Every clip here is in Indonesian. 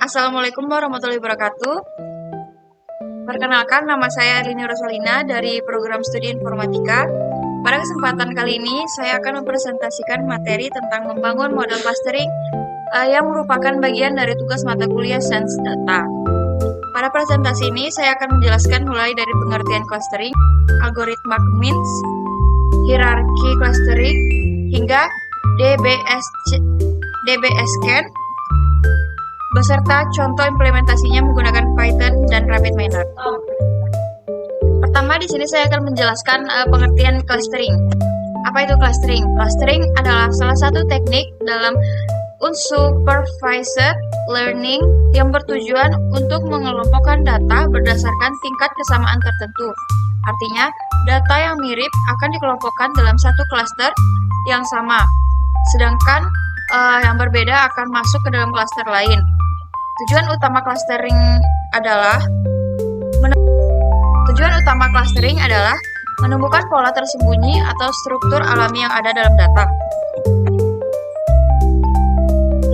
Assalamualaikum warahmatullahi wabarakatuh. Perkenalkan, nama saya Lini Rosalina dari program studi informatika. Pada kesempatan kali ini, saya akan mempresentasikan materi tentang membangun model clustering yang merupakan bagian dari tugas mata kuliah Sains Data. Pada presentasi ini, saya akan menjelaskan mulai dari pengertian clustering, algoritma Cummins, hierarki clustering, hingga DBSCAN, beserta contoh implementasinya menggunakan Python dan RapidMiner. Pertama, di sini saya akan menjelaskan pengertian clustering. Apa itu clustering? Clustering adalah salah satu teknik dalam unsupervised learning yang bertujuan untuk mengelompokkan data berdasarkan tingkat kesamaan tertentu. Artinya, data yang mirip akan dikelompokkan dalam satu cluster yang sama, sedangkan yang berbeda akan masuk ke dalam cluster lain. Tujuan utama clustering adalah menemukan pola tersembunyi atau struktur alami yang ada dalam data.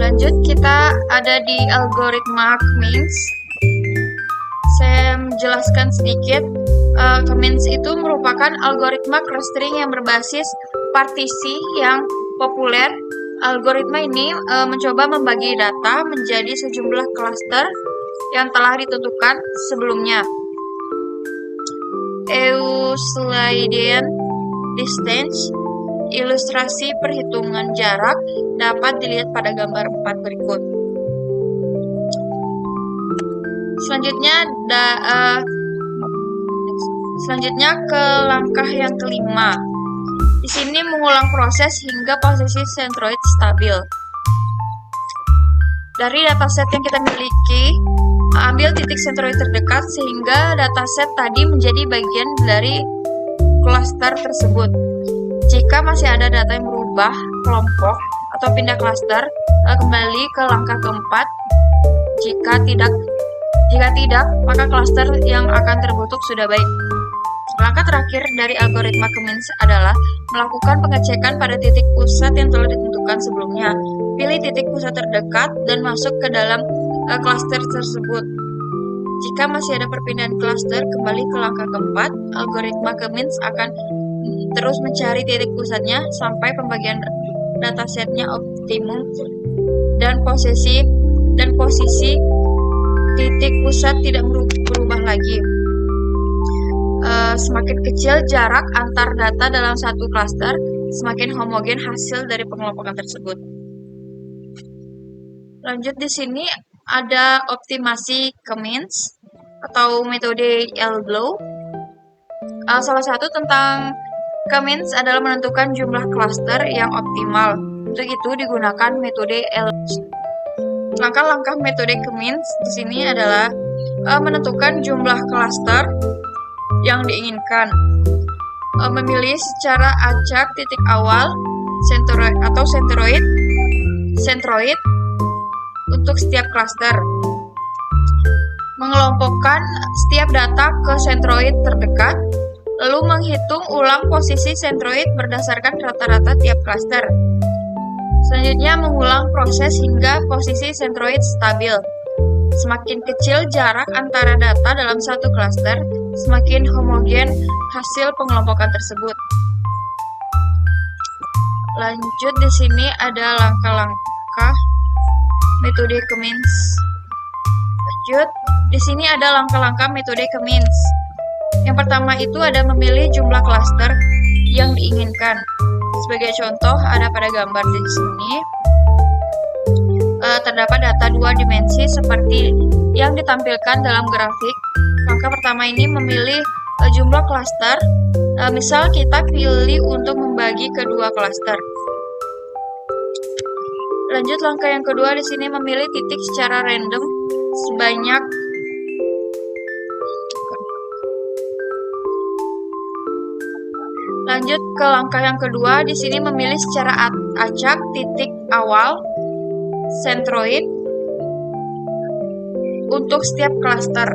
Lanjut, kita ada di algoritma Cummins. Saya menjelaskan sedikit. Cummins itu merupakan algoritma clustering yang berbasis partisi yang populer. Algoritma ini mencoba membagi data menjadi sejumlah cluster yang telah ditentukan sebelumnya. Euclidean distance, ilustrasi perhitungan jarak, dapat dilihat pada gambar 4 berikut. Selanjutnya ke langkah yang kelima. Di sini mengulang proses hingga posisi centroid stabil. Dari dataset yang kita miliki, ambil titik centroid terdekat sehingga dataset tadi menjadi bagian dari cluster tersebut. Jika masih ada data yang berubah kelompok atau pindah cluster, kembali ke langkah keempat. Jika tidak, maka cluster yang akan terbentuk sudah baik. Langkah terakhir dari algoritma Cummins adalah melakukan pengecekan pada titik pusat yang telah ditentukan sebelumnya. Pilih titik pusat terdekat dan masuk ke dalam cluster tersebut. Jika masih ada perpindahan cluster, kembali ke langkah keempat. Algoritma Cummins akan terus mencari titik pusatnya sampai pembagian datasetnya optimum dan posisi titik pusat tidak berubah lagi. Semakin kecil jarak antar data dalam satu cluster, semakin homogen hasil dari pengelompokan tersebut. Lanjut, di sini ada optimasi Cummins atau metode L-Glow. Salah satu tentang Cummins adalah menentukan jumlah cluster yang optimal. Untuk itu digunakan metode L-Glow. Langkah-langkah metode Cummins di sini adalah menentukan jumlah cluster yang diinginkan, memilih secara acak titik awal centroid untuk setiap cluster, mengelompokkan setiap data ke centroid terdekat, lalu menghitung ulang posisi centroid berdasarkan rata-rata tiap cluster. Selanjutnya mengulang proses hingga posisi centroid stabil. Semakin kecil jarak antara data dalam satu cluster, semakin homogen hasil pengelompokan tersebut. Lanjut, di sini ada langkah-langkah metode Cummins. Yang pertama itu ada memilih jumlah cluster yang diinginkan. Sebagai contoh, ada pada gambar di sini. Terdapat data 2 dimensi seperti yang ditampilkan dalam grafik. Langkah pertama ini memilih jumlah cluster. Misal kita pilih untuk membagi kedua cluster. Lanjut, langkah yang kedua di sini memilih titik secara random sebanyak Lanjut ke langkah yang kedua, di sini memilih secara acak titik awal centroid untuk setiap cluster.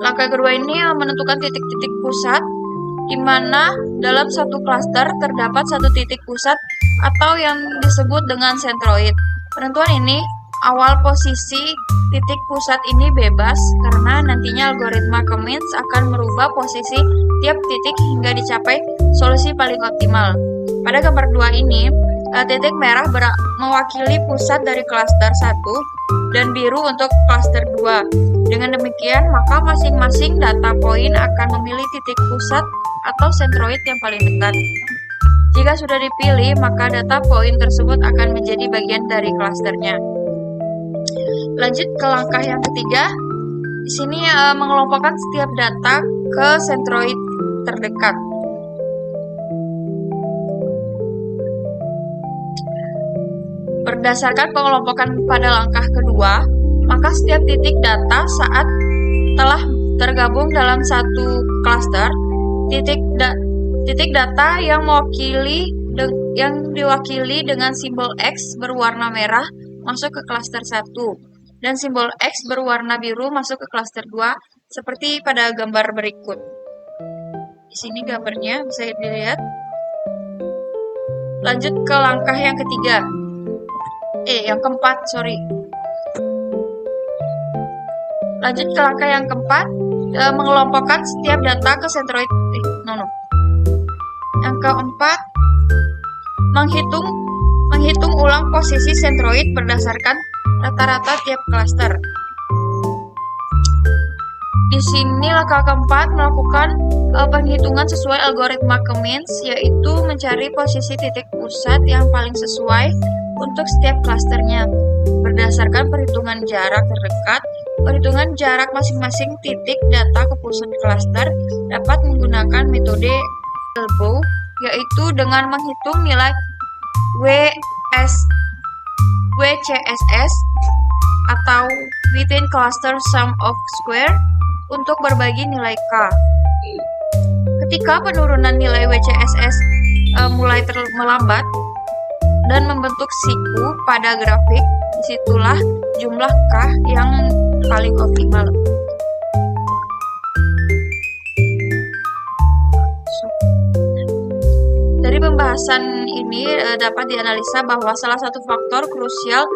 Langkah kedua ini menentukan titik-titik pusat, di mana dalam satu cluster terdapat satu titik pusat atau yang disebut dengan centroid. Penentuan ini awal posisi titik pusat ini bebas karena nantinya algoritma Cummins akan merubah posisi tiap titik hingga dicapai solusi paling optimal. Pada gambar 2 ini, titik merah mewakili pusat dari klaster 1 dan biru untuk klaster 2. Dengan demikian, maka masing-masing data point akan memilih titik pusat atau sentroid yang paling dekat. Jika sudah dipilih, maka data point tersebut akan menjadi bagian dari klasternya. Lanjut ke langkah yang ketiga. Di sini mengelompokkan setiap data ke sentroid terdekat. Berdasarkan pengelompokan pada langkah kedua, maka setiap titik data saat telah tergabung dalam satu klaster, titik data yang diwakili dengan simbol X berwarna merah masuk ke klaster 1 dan simbol X berwarna biru masuk ke klaster 2 seperti pada gambar berikut. Di sini gambarnya bisa dilihat. Lanjut ke langkah yang ketiga. Yang keempat, sorry. Lanjut ke langkah yang keempat, mengelompokkan setiap data ke sentroid. Yang keempat, menghitung ulang posisi sentroid berdasarkan rata-rata tiap klaster. Di sini langkah keempat melakukan penghitungan sesuai algoritma Cummins, yaitu mencari posisi titik pusat yang paling sesuai untuk setiap klasternya. Berdasarkan perhitungan jarak terdekat, perhitungan jarak masing-masing titik data ke pusat klaster dapat menggunakan metode elbow, yaitu dengan menghitung nilai WCSS atau within cluster sum of square untuk berbagi nilai K. Ketika penurunan nilai WCSS mulai melambat dan membentuk siku pada grafik, disitulah jumlah K yang paling optimal. Dari pembahasan ini dapat dianalisa bahwa salah satu faktor krusial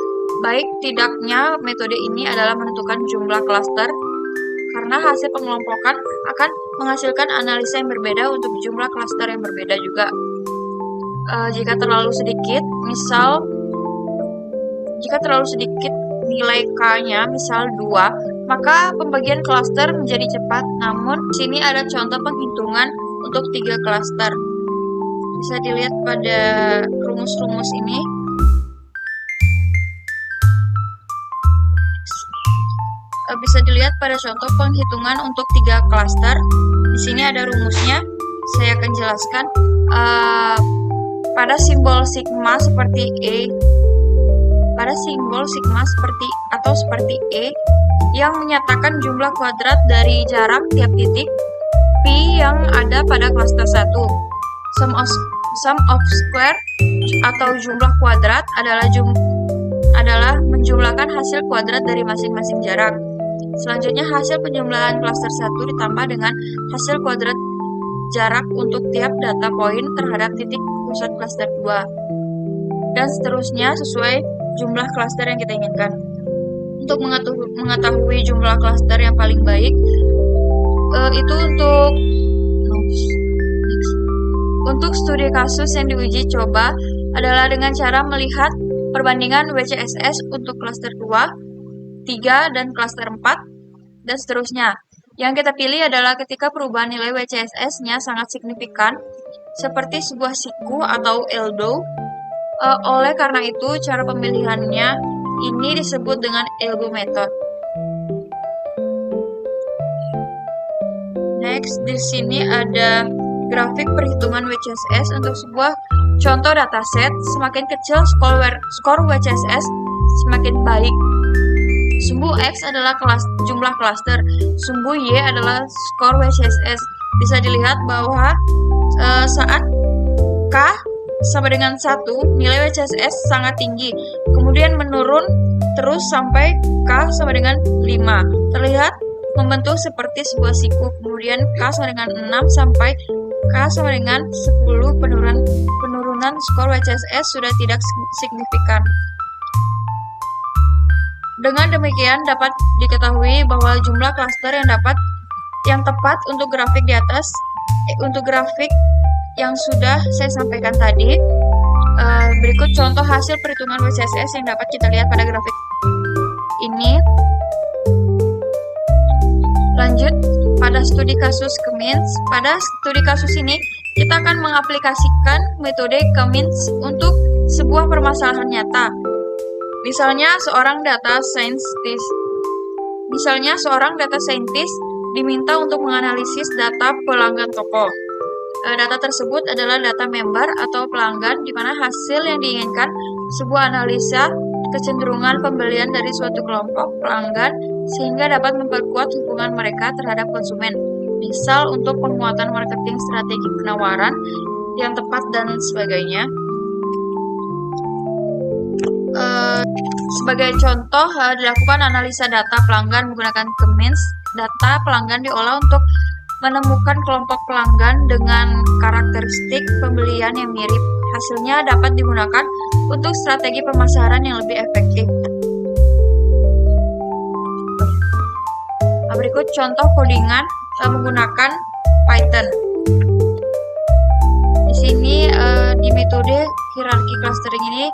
baik tidaknya metode ini adalah menentukan jumlah klaster, karena hasil pengelompokan akan menghasilkan analisa yang berbeda untuk jumlah klaster yang berbeda juga. Jika terlalu sedikit nilai K-nya, misal 2, maka pembagian klaster menjadi cepat. Namun, sini ada contoh penghitungan untuk 3 klaster. Bisa dilihat pada rumus-rumus ini. Bisa dilihat pada contoh penghitungan untuk 3 klaster. Di sini ada rumusnya. Saya akan jelaskan. Pada simbol sigma seperti E yang menyatakan jumlah kuadrat dari jarak tiap titik P yang ada pada klaster 1. Sum of square atau jumlah kuadrat adalah menjumlahkan hasil kuadrat dari masing-masing jarak. Selanjutnya hasil penjumlahan klaster 1 ditambah dengan hasil kuadrat jarak untuk tiap data point terhadap titik pusat klaster 2. Dan seterusnya sesuai jumlah klaster yang kita inginkan. Untuk mengetahui jumlah klaster yang paling baik, itu untuk studi kasus yang diuji coba adalah dengan cara melihat perbandingan WCSS untuk klaster 2, 3, dan klaster 4, dan seterusnya. Yang kita pilih adalah ketika perubahan nilai WCSS-nya sangat signifikan, seperti sebuah siku atau elbow. Oleh karena itu, cara pemilihannya ini disebut dengan elbow method. Next, di sini ada grafik perhitungan WCSS untuk sebuah contoh dataset. Semakin kecil skor WCSS, semakin baik. Sumbu X adalah jumlah klaster, sumbu Y adalah skor WCSS. Bisa dilihat bahwa saat K sama dengan 1, nilai WCSS sangat tinggi. Kemudian menurun terus sampai K sama dengan 5. Terlihat membentuk seperti sebuah siku. Kemudian K sama dengan 6 sampai K sama dengan 10. Penurunan skor WCSS sudah tidak signifikan. Dengan demikian dapat diketahui bahwa jumlah klaster yang tepat untuk grafik di atas, untuk grafik yang sudah saya sampaikan tadi. Berikut contoh hasil perhitungan WCSS yang dapat kita lihat pada grafik ini. Lanjut pada studi kasus K-means. Pada studi kasus ini kita akan mengaplikasikan metode K-means untuk sebuah permasalahan nyata. Misalnya seorang data scientist diminta untuk menganalisis data pelanggan toko. Data tersebut adalah data member atau pelanggan, di mana hasil yang diinginkan sebuah analisa kecenderungan pembelian dari suatu kelompok pelanggan sehingga dapat memperkuat hubungan mereka terhadap konsumen. Misal untuk penguatan marketing strategi penawaran yang tepat dan sebagainya. Sebagai contoh, dilakukan analisa data pelanggan menggunakan K-means. Data pelanggan diolah untuk menemukan kelompok pelanggan dengan karakteristik pembelian yang mirip. Hasilnya dapat digunakan untuk strategi pemasaran yang lebih efektif. Berikut contoh codingan menggunakan Python. Di sini di metode hierarki clustering ini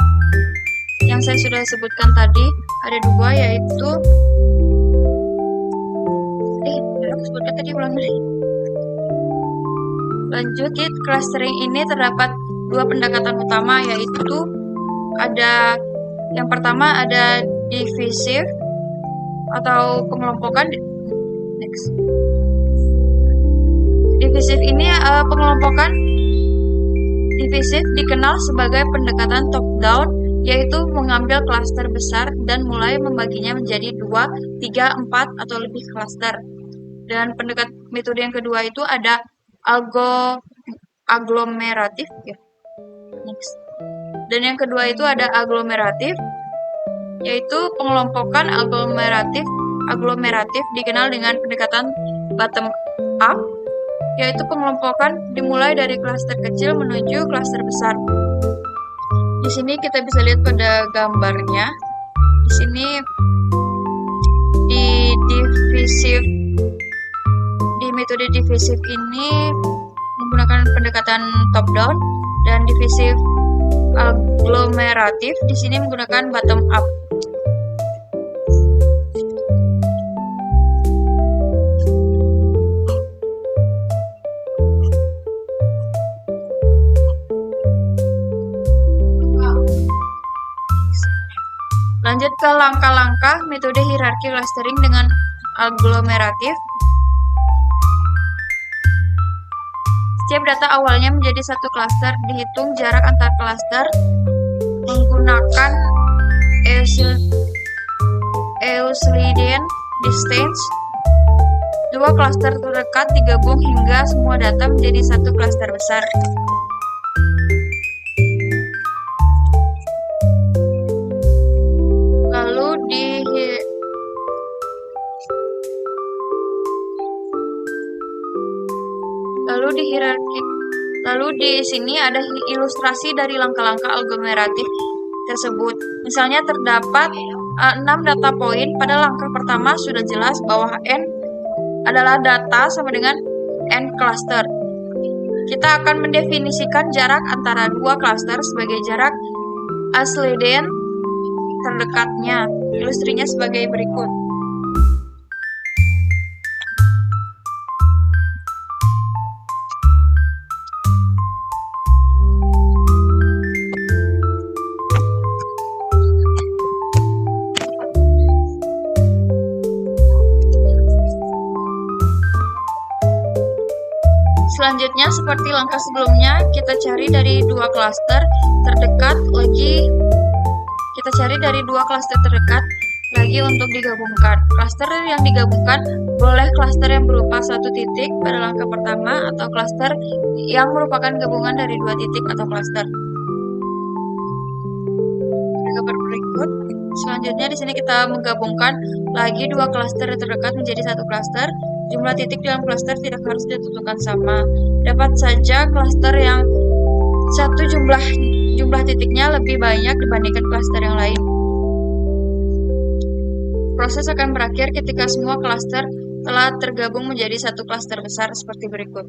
yang saya sudah sebutkan tadi ada dua, yaitu aku sebutkan tadi ulang lagi. Lanjut, clustering ini terdapat dua pendekatan utama, yaitu ada yang pertama ada divisif atau pengelompokan. Next. Divisif ini pengelompokan divisif dikenal sebagai pendekatan top down, yaitu mengambil klaster besar dan mulai membaginya menjadi 2, 3, 4 atau lebih klaster. Dan metode yang kedua itu ada aglomeratif ya. Next. Dan yang kedua itu ada aglomeratif, yaitu pengelompokan aglomeratif dikenal dengan pendekatan bottom up, yaitu pengelompokan dimulai dari klaster kecil menuju klaster besar. Di sini kita bisa lihat pada gambarnya. Di sini di metode divisif ini menggunakan pendekatan top down, dan divisif aglomeratif di sini menggunakan bottom up. Lanjut ke langkah-langkah metode hierarki clustering dengan aglomeratif. Setiap data awalnya menjadi satu klaster, dihitung jarak antar klaster menggunakan Euclidean distance. Dua klaster terdekat digabung hingga semua data menjadi satu klaster besar. Lalu di sini ada ilustrasi dari langkah-langkah aglomeratif tersebut. Misalnya terdapat 6 data poin. Pada langkah pertama sudah jelas bahwa N adalah data sama dengan N cluster. Kita akan mendefinisikan jarak antara dua cluster sebagai jarak Euclidean terdekatnya. Ilustrasinya sebagai berikut. Selanjutnya, seperti langkah sebelumnya, kita cari dari dua klaster terdekat lagi. Kita cari dari dua klaster terdekat lagi untuk digabungkan. Klaster yang digabungkan boleh klaster yang berupa satu titik pada langkah pertama atau klaster yang merupakan gabungan dari dua titik atau klaster. Gambar berikut. Selanjutnya di sini kita menggabungkan lagi dua klaster terdekat menjadi satu klaster. Jumlah titik dalam klaster tidak harus ditentukan sama. Dapat saja klaster yang satu jumlah titiknya lebih banyak dibandingkan klaster yang lain. Proses akan berakhir ketika semua klaster telah tergabung menjadi satu klaster besar seperti berikut.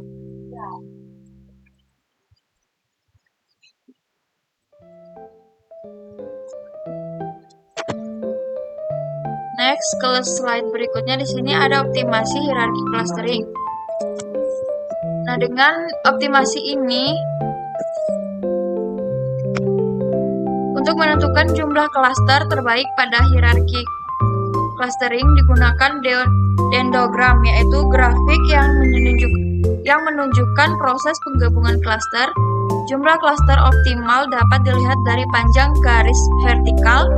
Next, ke slide berikutnya di sini ada optimasi hierarki clustering. Nah, dengan optimasi ini untuk menentukan jumlah klaster terbaik pada hierarki clustering digunakan dendrogram, yaitu grafik yang menunjukkan proses penggabungan klaster. Jumlah klaster optimal dapat dilihat dari panjang garis vertikal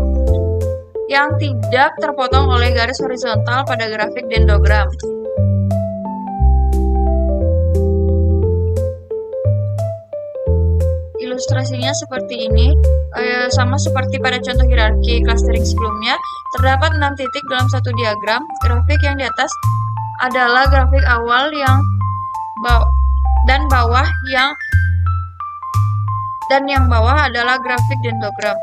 yang tidak terpotong oleh garis horizontal pada grafik dendrogram. Ilustrasinya seperti ini, sama seperti pada contoh hierarki clustering sebelumnya, terdapat 6 titik dalam satu diagram. Grafik yang di atas adalah grafik awal dan yang bawah adalah grafik dendrogram.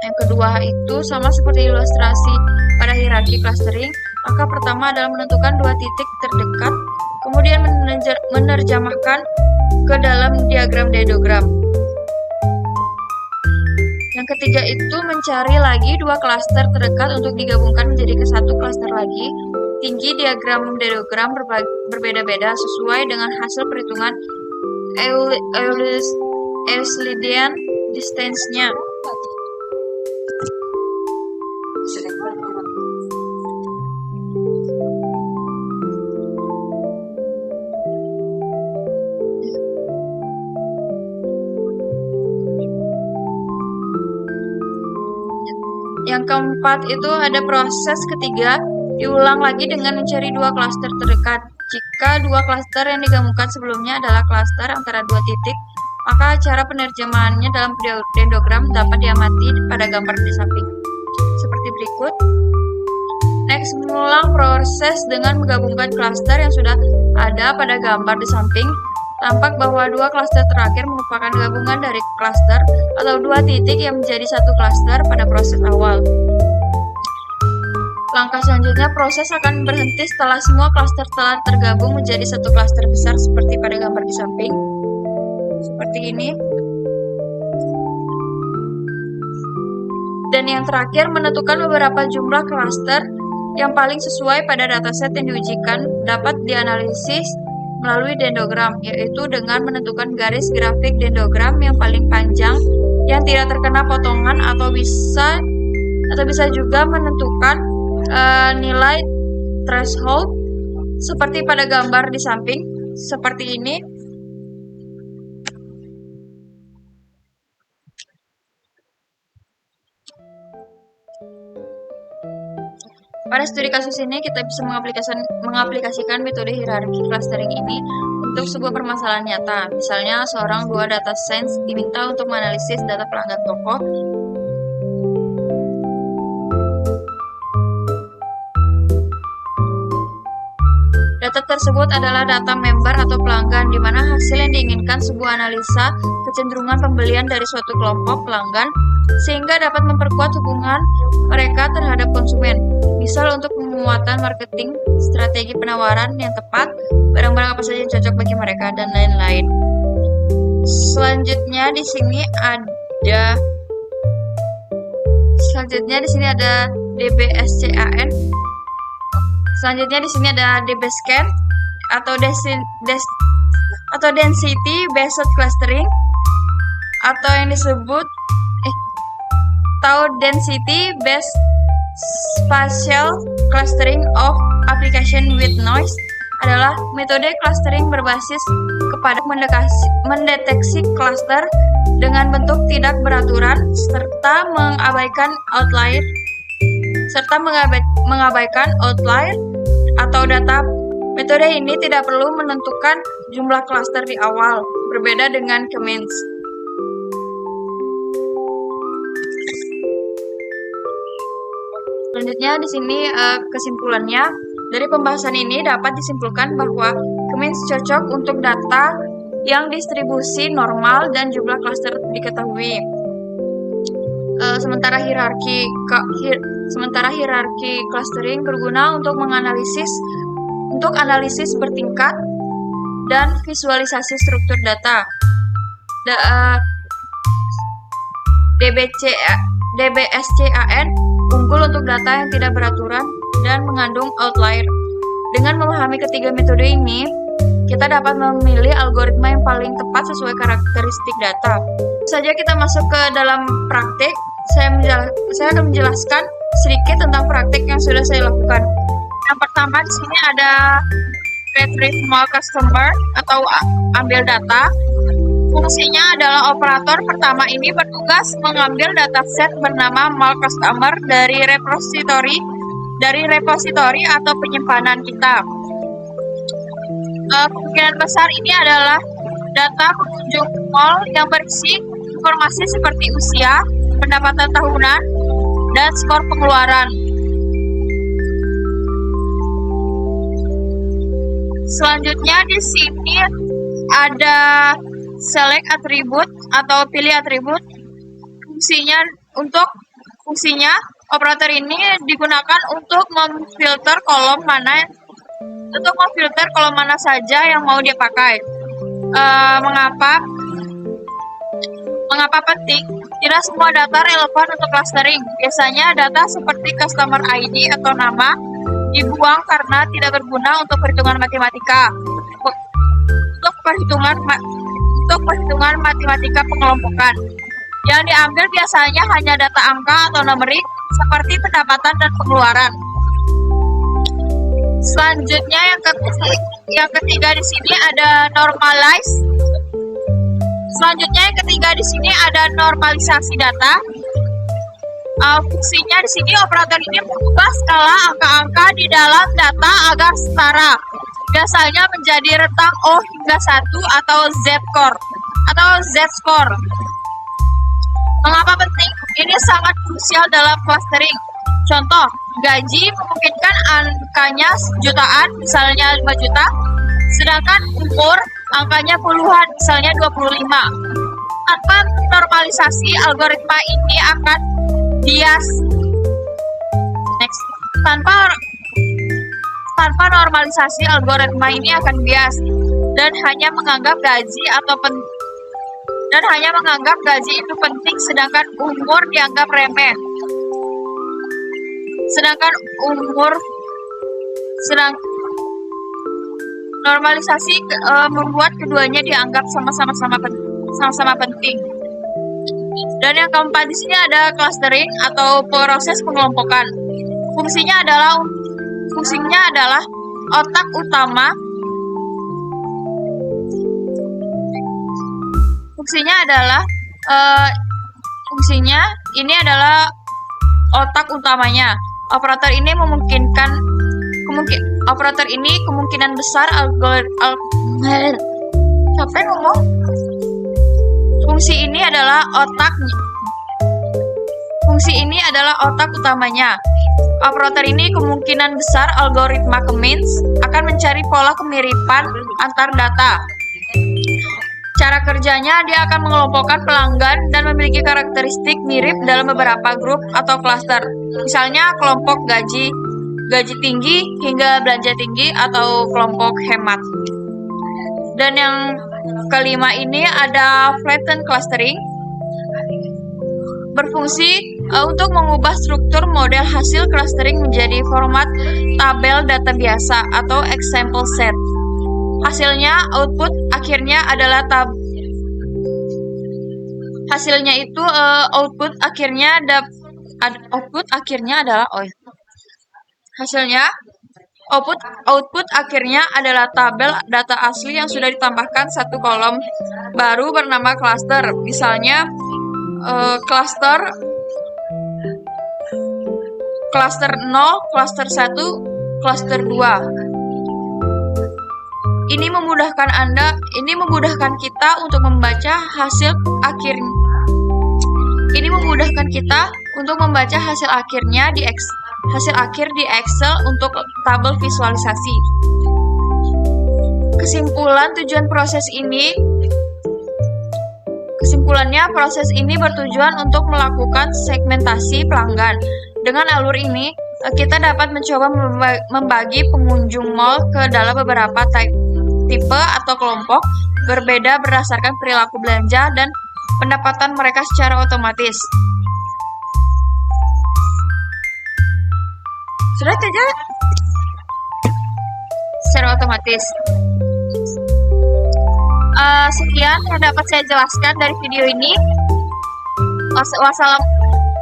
Yang kedua itu sama seperti ilustrasi pada hierarki clustering. Langkah pertama adalah menentukan 2 titik terdekat, kemudian menerjemahkan ke dalam diagram dendrogram. Yang ketiga itu mencari lagi 2 klaster terdekat untuk digabungkan menjadi ke satu klaster lagi. Tinggi diagram dendrogram berbeda-beda sesuai dengan hasil perhitungan Euclidean distance-nya. Yang keempat itu ada proses ketiga, diulang lagi dengan mencari 2 klaster terdekat. Jika 2 klaster yang digabungkan sebelumnya adalah klaster antara 2 titik, maka cara penerjemahannya dalam dendrogram dapat diamati pada gambar di samping. Seperti berikut. Next, mengulang proses dengan menggabungkan klaster yang sudah ada pada gambar di samping. Tampak bahwa 2 klaster terakhir merupakan gabungan dari klaster atau 2 titik yang menjadi satu klaster pada proses awal. Langkah selanjutnya, proses akan berhenti setelah semua klaster telah tergabung menjadi satu klaster besar seperti pada gambar di samping. Seperti ini. Dan yang terakhir, menentukan beberapa jumlah klaster yang paling sesuai pada dataset yang diujikan dapat dianalisis melalui dendrogram, yaitu dengan menentukan garis grafik dendrogram yang paling panjang yang tidak terkena potongan atau bisa juga menentukan nilai threshold seperti pada gambar di samping seperti ini. Pada studi kasus ini, kita bisa mengaplikasikan metode hierarki clustering ini untuk sebuah permasalahan nyata. Misalnya, seorang dua data science diminta untuk menganalisis data pelanggan toko. Data tersebut adalah data member atau pelanggan, di mana hasil yang diinginkan sebuah analisa kecenderungan pembelian dari suatu kelompok pelanggan, sehingga dapat memperkuat hubungan mereka terhadap konsumen. Misal untuk penguatan marketing, strategi penawaran yang tepat, barang-barang apa saja yang cocok bagi mereka, dan lain-lain. Selanjutnya di sini ada DBSCAN. Selanjutnya di sini ada DBSCAN atau Density Based Clustering atau yang disebut Density Based Spatial Clustering of Application with Noise adalah metode clustering berbasis kepada mendeteksi cluster dengan bentuk tidak beraturan serta mengabaikan outlier atau data. Metode ini tidak perlu menentukan jumlah cluster di awal, berbeda dengan K-means. Selanjutnya di sini kesimpulannya, dari pembahasan ini dapat disimpulkan bahwa K-means cocok untuk data yang distribusi normal dan jumlah klaster diketahui. Sementara Sementara hierarki clustering berguna untuk analisis bertingkat dan visualisasi struktur data. DBSCAN unggul untuk data yang tidak beraturan dan mengandung outlier. Dengan memahami ketiga metode ini, kita dapat memilih algoritma yang paling tepat sesuai karakteristik data. Saja kita masuk ke dalam praktik. Saya akan menjelaskan sedikit tentang praktik yang sudah saya lakukan. Yang pertama di sini ada retrieve mall customer atau ambil data. Fungsinya adalah operator pertama ini bertugas mengambil dataset bernama mall customer dari repositori atau penyimpanan kita. Kemungkinan besar ini adalah data pengunjung mall yang berisi informasi seperti usia, pendapatan tahunan, dan skor pengeluaran. Selanjutnya di sini ada select atribut atau pilih atribut. Fungsinya operator ini digunakan untuk memfilter kolom mana saja yang mau dia pakai. Mengapa penting? Tidak semua data relevan untuk clustering. Biasanya data seperti customer ID atau nama dibuang karena tidak berguna untuk perhitungan matematika. Untuk perhitungan matematika pengelompokan. Yang diambil biasanya hanya data angka atau numerik seperti pendapatan dan pengeluaran. Selanjutnya yang ketiga di sini ada normalize. Selanjutnya yang ketiga di sini ada normalisasi data. Fungsinya di sini operator ini mengubah skala angka-angka di dalam data agar setara. Biasanya menjadi rentang O hingga 1 atau Z-score. Mengapa penting? Ini sangat krusial dalam clustering. Contoh, gaji memungkinkan angkanya jutaan, misalnya 5 juta, sedangkan umur angkanya puluhan, misalnya 25. Tanpa normalisasi, algoritma ini akan bias. Next. Tanpa normalisasi, algoritma ini akan bias dan hanya menganggap gaji itu penting, sedangkan umur dianggap remeh. Normalisasi membuat keduanya dianggap sama-sama penting. Dan yang keempat di sini ada clustering atau proses pengelompokan. Fungsinya adalah otak utama. Ini adalah otak utamanya. Operator ini kemungkinan besar Fungsi ini adalah otak utamanya. Operator ini kemungkinan besar algoritma K-means akan mencari pola kemiripan antar data. Cara kerjanya, dia akan mengelompokkan pelanggan dan memiliki karakteristik mirip dalam beberapa grup atau klaster. Misalnya kelompok gaji tinggi hingga belanja tinggi atau kelompok hemat. Dan yang kelima ini ada flattened clustering. Berfungsi untuk mengubah struktur model hasil clustering menjadi format tabel data biasa atau example set. Output akhirnya adalah tabel data asli yang sudah ditambahkan satu kolom baru bernama cluster. Misalnya cluster 0, cluster 1, cluster 2. Ini memudahkan kita untuk membaca hasil akhirnya di Excel untuk tabel visualisasi. Kesimpulannya, proses ini bertujuan untuk melakukan segmentasi pelanggan Dengan alur ini, kita dapat mencoba membagi pengunjung mall ke dalam beberapa tipe atau kelompok berbeda berdasarkan perilaku belanja dan pendapatan mereka secara otomatis. Sudah tidak? Secara otomatis. Sekian yang dapat saya jelaskan dari video ini.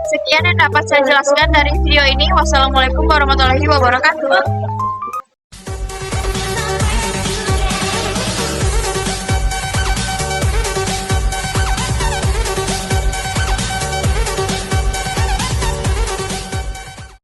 Sekian yang dapat saya jelaskan dari video ini. Wassalamualaikum warahmatullahi wabarakatuh.